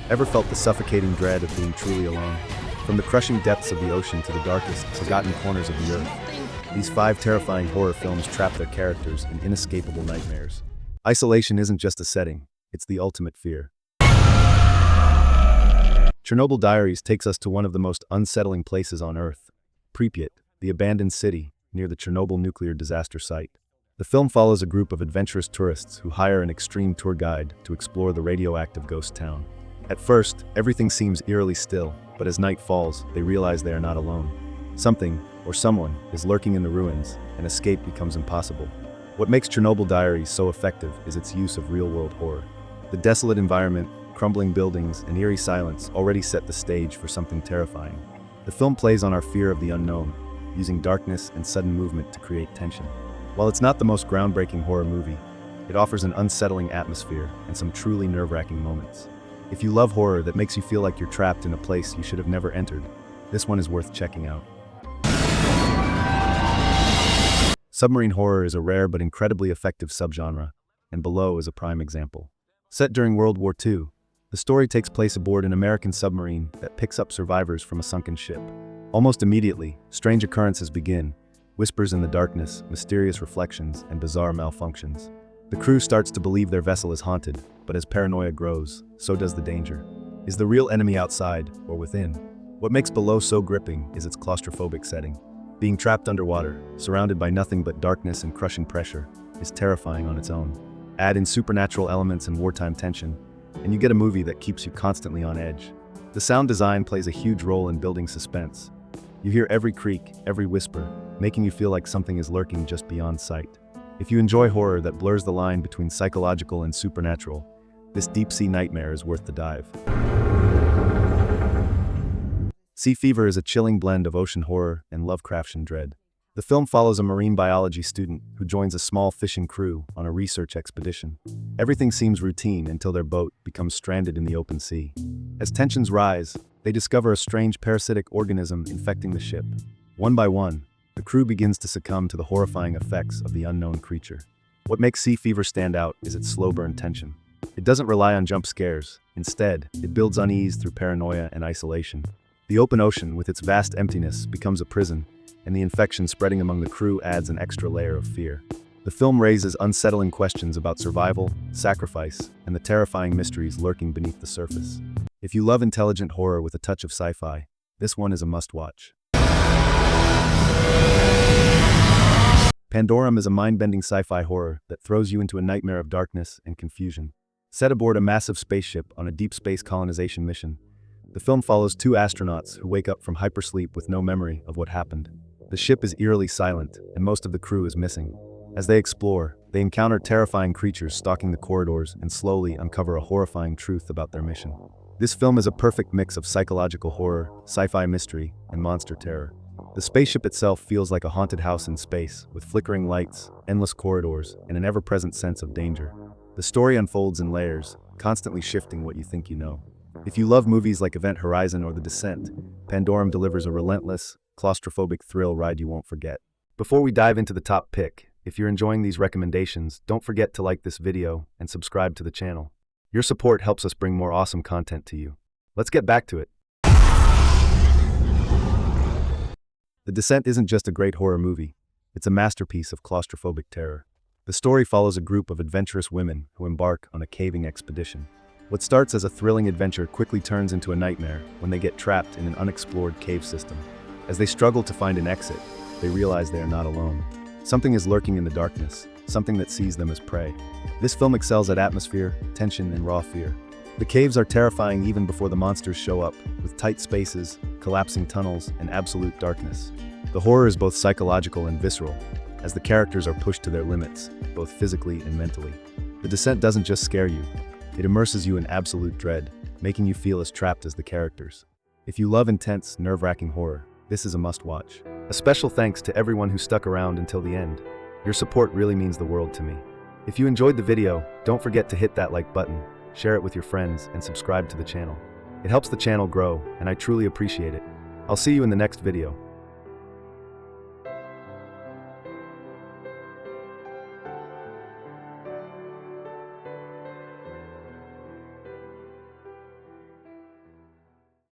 Ever felt the suffocating dread of being truly alone? From the crushing depths of the ocean to the darkest, forgotten corners of the earth, these 5 terrifying horror films trap their characters in inescapable nightmares. Isolation isn't just a setting, it's the ultimate fear. Chernobyl Diaries takes us to one of the most unsettling places on Earth, Pripyat, the abandoned city near the Chernobyl nuclear disaster site. The film follows a group of adventurous tourists who hire an extreme tour guide to explore the radioactive ghost town. At first, everything seems eerily still, but as night falls, they realize they are not alone. Something, or someone, is lurking in the ruins, and escape becomes impossible. What makes Chernobyl Diaries so effective is its use of real-world horror. The desolate environment, crumbling buildings, and eerie silence already set the stage for something terrifying. The film plays on our fear of the unknown, using darkness and sudden movement to create tension. While it's not the most groundbreaking horror movie, it offers an unsettling atmosphere and some truly nerve-wracking moments. If you love horror that makes you feel like you're trapped in a place you should have never entered, this one is worth checking out. Submarine horror is a rare but incredibly effective subgenre, and Below is a prime example. Set during World War II, the story takes place aboard an American submarine that picks up survivors from a sunken ship. Almost immediately, strange occurrences begin: whispers in the darkness, mysterious reflections, and bizarre malfunctions. The crew starts to believe their vessel is haunted, but as paranoia grows, so does the danger. Is the real enemy outside or within? What makes Below so gripping is its claustrophobic setting. Being trapped underwater, surrounded by nothing but darkness and crushing pressure, is terrifying on its own. Add in supernatural elements and wartime tension, and you get a movie that keeps you constantly on edge. The sound design plays a huge role in building suspense. You hear every creak, every whisper, making you feel like something is lurking just beyond sight. If you enjoy horror that blurs the line between psychological and supernatural, this deep-sea nightmare is worth the dive. Sea Fever is a chilling blend of ocean horror and Lovecraftian dread. The film follows a marine biology student who joins a small fishing crew on a research expedition. Everything seems routine until their boat becomes stranded in the open sea. As tensions rise, they discover a strange parasitic organism infecting the ship. One by one, the crew begins to succumb to the horrifying effects of the unknown creature. What makes Sea Fever stand out is its slow burn tension. It doesn't rely on jump scares. Instead, it builds unease through paranoia and isolation. The open ocean, with its vast emptiness, becomes a prison, and the infection spreading among the crew adds an extra layer of fear. The film raises unsettling questions about survival, sacrifice, and the terrifying mysteries lurking beneath the surface. If you love intelligent horror with a touch of sci-fi, this one is a must-watch. Pandorum is a mind-bending sci-fi horror that throws you into a nightmare of darkness and confusion. Set aboard a massive spaceship on a deep space colonization mission, the film follows 2 astronauts who wake up from hypersleep with no memory of what happened. The ship is eerily silent, and most of the crew is missing. As they explore, they encounter terrifying creatures stalking the corridors and slowly uncover a horrifying truth about their mission. This film is a perfect mix of psychological horror, sci-fi mystery, and monster terror. The spaceship itself feels like a haunted house in space, with flickering lights, endless corridors, and an ever-present sense of danger. The story unfolds in layers, constantly shifting what you think you know. If you love movies like Event Horizon or The Descent, Pandorum delivers a relentless, claustrophobic thrill ride you won't forget. Before we dive into the top pick, if you're enjoying these recommendations, don't forget to like this video and subscribe to the channel. Your support helps us bring more awesome content to you. Let's get back to it. The Descent isn't just a great horror movie, it's a masterpiece of claustrophobic terror. The story follows a group of adventurous women who embark on a caving expedition. What starts as a thrilling adventure quickly turns into a nightmare when they get trapped in an unexplored cave system. As they struggle to find an exit, they realize they are not alone. Something is lurking in the darkness, something that sees them as prey. This film excels at atmosphere, tension, and raw fear. The caves are terrifying even before the monsters show up, with tight spaces, collapsing tunnels, and absolute darkness. The horror is both psychological and visceral, as the characters are pushed to their limits, both physically and mentally. The Descent doesn't just scare you, it immerses you in absolute dread, making you feel as trapped as the characters. If you love intense, nerve-wracking horror, this is a must-watch. A special thanks to everyone who stuck around until the end. Your support really means the world to me. If you enjoyed the video, don't forget to hit that like button, share it with your friends, and subscribe to the channel. It helps the channel grow, and I truly appreciate it. I'll see you in the next video.